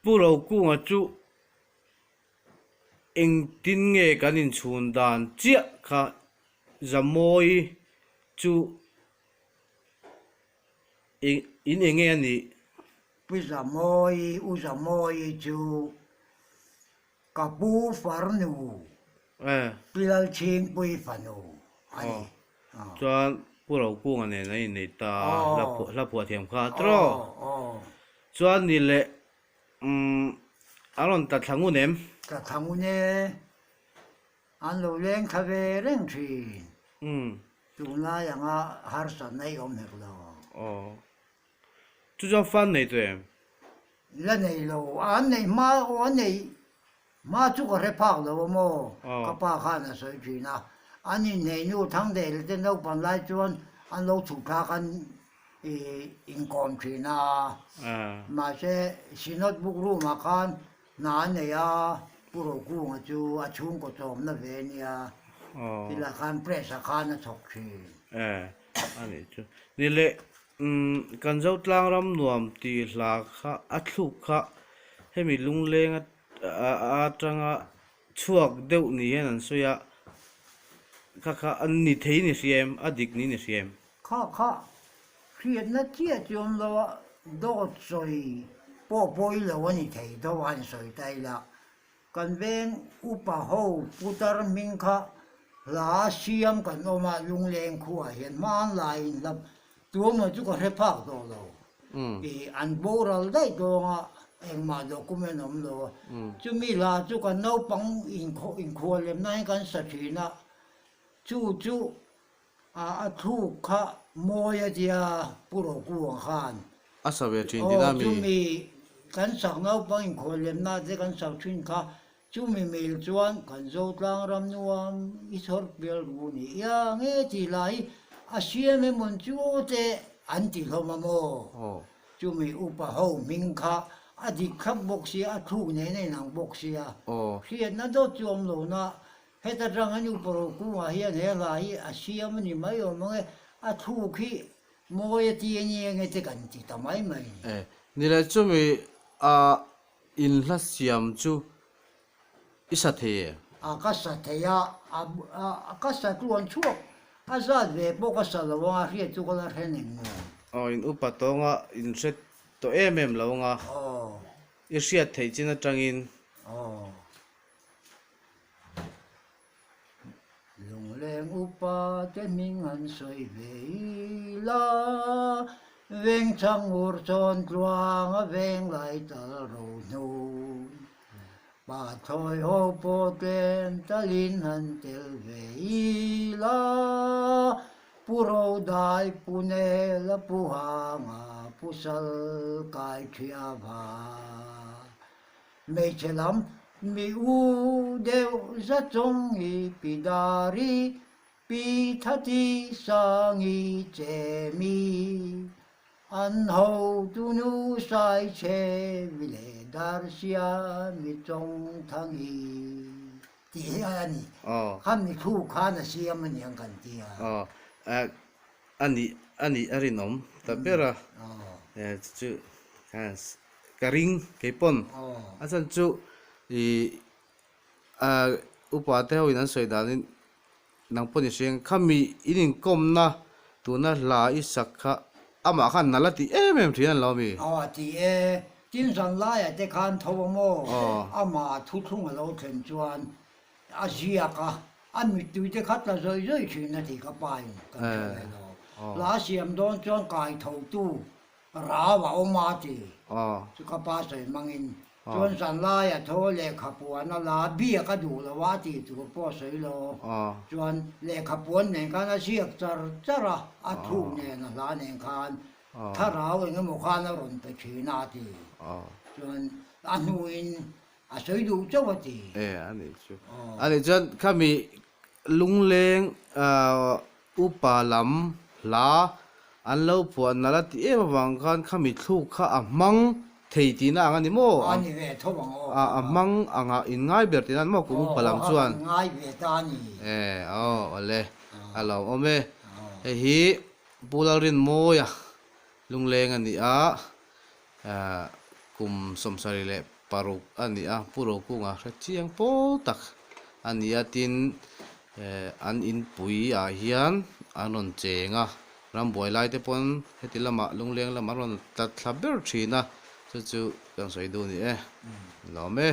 puro ku nga chu eng tin nge kan in chhun dan chia kha zamoi chu in enge ani Pisa moi, usa moi chu kapu farnu. eh Pilal ching pui fanu. Ani. oh chuan puro ku nga ne nei nei ta Oh, la pu thiam kha tro oh, oh. chuan ni le aron ta thangu nem Ka thangu ne an lo leng khave reng thi. Tu na yang a har sa nei om hek lo. oh chu chuan fan nei tu em La nei lo an nei ma o nei ma chu ko re phak lo mo. Ka pa kha na soi thi na. Ani nei nu thang de le no pan lai chuan an lo chu kha kan in kon thi na. Mà sẽ xin nó bút ru mà con nãy này à bút ku mà chú à chung có trộm nó về nha thì là con press à con nó chọc chi ani chu ni le kan zo tlang ram nuam ti hla kha a thlu kha hemi lungleng a tanga chuak deuh ni hen an soya kha an ni thei ni siam adik ni siam khó chuyện nó chia chôn lo đốt rồi bôi là vấn đề thấy đó hoàn rồi đây là cần bên upa hậu putar minh kha lá xiêm cần ôm mà lung lên khu hiện man lại là tua mà chú có thể phá đó rồi thì anh bố ra đây đó em mà đồ cũng mới nằm đó chú mi là chú cần nấu bằng in khu lên này cần sát khí na chú à thu kha mua ya puro ku khan asabe thin ti da chú mi mi kan sak nấu bằng in khu lên na thế kan sak thun kha chú mi mil chuan kan zo tlang ram nuam i thor bel ru ni ya nge ti lai a siam me mon chu te an ti lo ma mo chú mi upa ho minh kha a di khap bok si a thu ne ne nang bok si a hian na do chom lo na hết ta rằng anh upro ku ma hian he lai a siam ni mai o mo a thu khi mo ye ti ni nge te kan ti ta mai mai ni le chu mi a in hla siam chu isa the a ka sa the ya a ka sa tu an chu a za ve bo ka sa lo wa ri tu ko la he ne mo in upa to nga in set to em lo nga i riat thei chin atangin lung leng upa te ming an soi ve la veng chang ur chon kluang a veng lai tal ro nu ba thôi ho po ten talin han tel ve la puro dai pune la puhanga pusal kai thia va mei chelam mi u deu za chong i pidari pi thati sangi che mi an ho tu nu sai che vile dar sia mi chong thang i ti ani kham ni thu kha na sia man yang kan ti ani arinom tabera chu has karing kepon asan chu i upa te ho in soi danin nang poni seng khami inin komna tuna la isakha ama khan nalati em thian lo mi ti tin san la ya te khan tho mo ama thu thung lo then chuan a zia ka an mi tu te khat la zoi zoi chi na ti ka pai kan lo la siam don chuan kai tho tu ra wa o ma ti chu ka pa sai mangin chuan san la ya tho le kha puan na la bia ka du la wa ti tu po sai lo chuan le kha puan ne ka na siak char chara a thu ne na la ne khanถ้าเราเองก็มุ่งข้าวนไปชีนาทีส่วนอันนู้นอาศัยดูเจ้าวัดทีอันนี้จนข้ามีลุงเลงอุปาลัมลาอันเล่าปวนนั่นละที่บางครั้งข้ามีทุกข้ามังเทียดีนะอันนี้โม่อันนี้เวทบังมังอินง่ายเบียดที่นั่นโม่กูอุปาลัมส่วนง่ายเวทอันนี้เลยเราโอเมฮีปูลารินโมยลุงเลงอันนี้กู kum somsari le paruk ani a puro kunga chiang po tak ani atin an in pui a hian anon chenga rambuai lai te pon heti lama lungleng lama ron tat thlaber thina chu kan soi du ni lo me